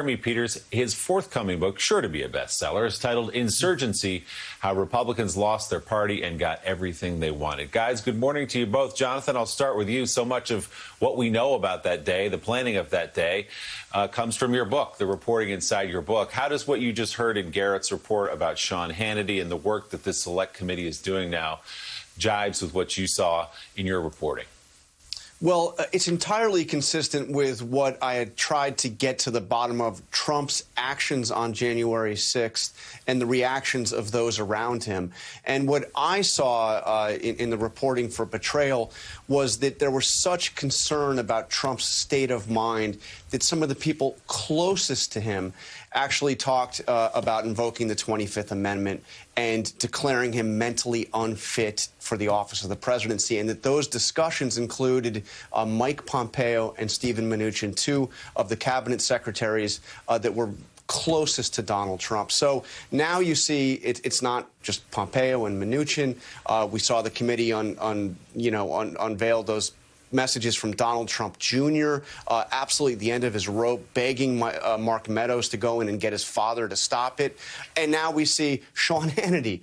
Jeremy Peters, his forthcoming book, sure to be a bestseller, is titled Insurgency: How Republicans Lost Their Party and Got Everything They Wanted. Guys, good morning to you both. Jonathan, I'll start with you. So much of what we know about that day, the planning of that day, comes from your book, the reporting inside your book. How does what you just heard in Garrett's report about Sean Hannity and the work that this select committee is doing now jibes with what you saw in your reporting? Well, it's entirely consistent with what I had tried to get to the bottom of Trump's actions on January 6th and the reactions of those around him. And what I saw in the reporting for Betrayal was that there was such concern about Trump's state of mind that some of the people closest to him actually talked about invoking the 25th Amendment and declaring him mentally unfit for the office of the presidency, and that those discussions included Mike Pompeo and Steven Mnuchin, two of the cabinet secretaries that were closest to Donald Trump. So now you see it's not just Pompeo and Mnuchin. We saw the committee unveil those messages from Donald Trump Jr., absolutely at the end of his rope, begging Mark Meadows to go in and get his father to stop it. And now we see Sean Hannity,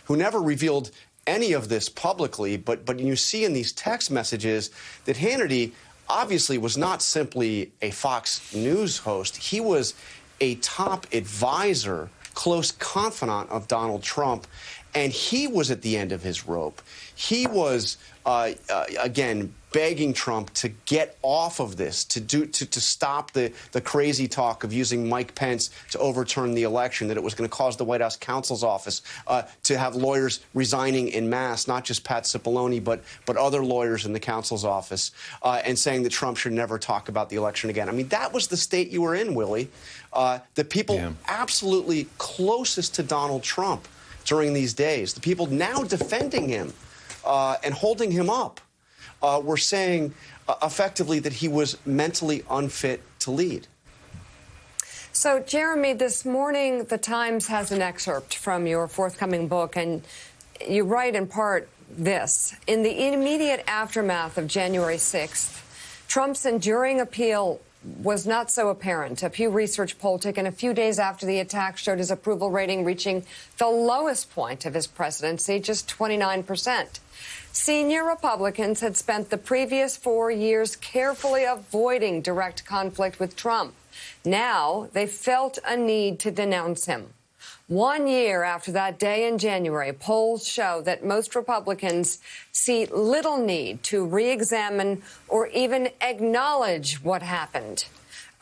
who never revealed any of this publicly, but you see in these text messages that Hannity obviously was not simply a Fox News host. He was a top advisor, close confidant of Donald Trump, and he was at the end of his rope. He was, again, begging Trump to get off of this, to stop the crazy talk of using Mike Pence to overturn the election, that it was going to cause the White House counsel's office to have lawyers resigning en masse, not just Pat Cipollone, but other lawyers in the counsel's office, and saying that Trump should never talk about the election again. I mean, that was the state you were in, Willie. The people absolutely closest to Donald Trump during these days, the people now defending him and holding him up, were saying effectively that he was mentally unfit to lead. So, Jeremy, this morning, The Times has an excerpt from your forthcoming book, and you write in part this: in the immediate aftermath of January 6th, Trump's enduring appeal was not so apparent. A Pew Research poll taken a few days after the attack showed his approval rating reaching the lowest point of his presidency, just 29%. Senior Republicans had spent the previous 4 years carefully avoiding direct conflict with Trump. Now they felt a need to denounce him. 1 year after that day in January, polls show that most Republicans see little need to re-examine or even acknowledge what happened.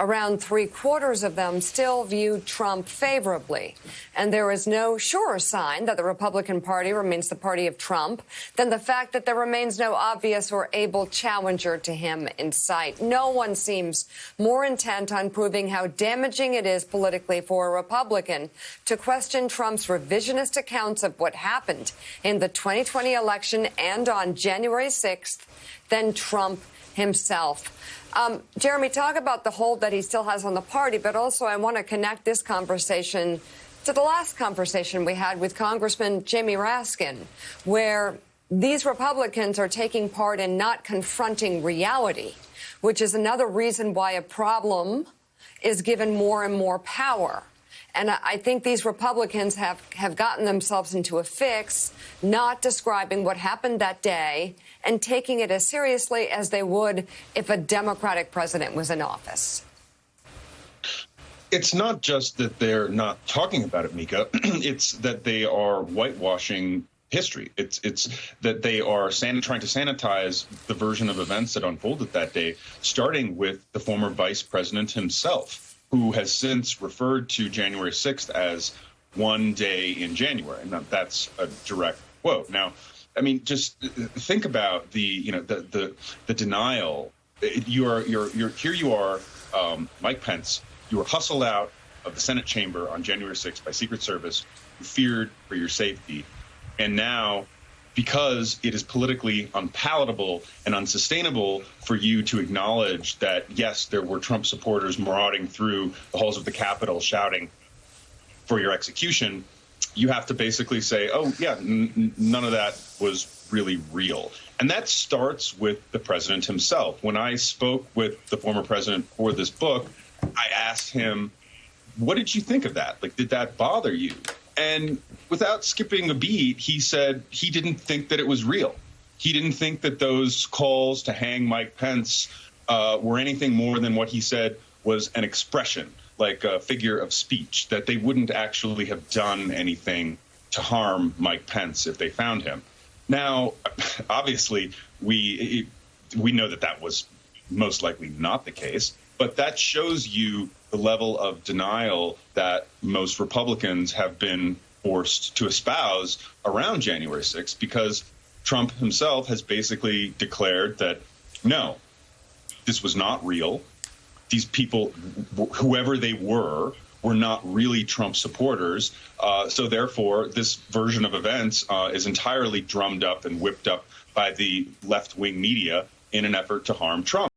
Around 3/4 of them still view Trump favorably. And there is no surer sign that the Republican Party remains the party of Trump than the fact that there remains no obvious or able challenger to him in sight. No one seems more intent on proving how damaging it is politically for a Republican to question Trump's revisionist accounts of what happened in the 2020 election and on January 6th than Trump himself. Jeremy, talk about the hold that he still has on the party, but also I want to connect this conversation to the last conversation we had with Congressman Jamie Raskin, where these Republicans are taking part in not confronting reality, which is another reason why a problem is given more and more power. And I think these Republicans have gotten themselves into a fix, not describing what happened that day and taking it as seriously as they would if a Democratic president was in office. It's not just that they're not talking about it, Mika. It's that they are whitewashing history. It's that they are trying to sanitize the version of events that unfolded that day, starting with the former vice president himself, who has since referred to January 6th as one day in January. And that's a direct quote. Now, I mean, just think about the denial. Here you are, Mike Pence. You were hustled out of the Senate chamber on January 6th by Secret Service, who feared for your safety. And now, because it is politically unpalatable and unsustainable for you to acknowledge that, yes, there were Trump supporters marauding through the halls of the Capitol shouting for your execution, you have to basically say, oh, yeah, none of that was really real. And that starts with the president himself. When I spoke with the former president for this book, I asked him, what did you think of that? Like, did that bother you? And without skipping a beat, he said he didn't think that it was real. He didn't think that those calls to hang Mike Pence were anything more than what he said was an expression, like a figure of speech, that they wouldn't actually have done anything to harm Mike Pence if they found him. Now, obviously, we know that that was most likely not the case, but that shows you the level of denial that most Republicans have been forced to espouse around January 6th, because Trump himself has basically declared that, no, this was not real. These people, whoever they were not really Trump supporters. So therefore, this version of events is entirely drummed up and whipped up by the left-wing media in an effort to harm Trump.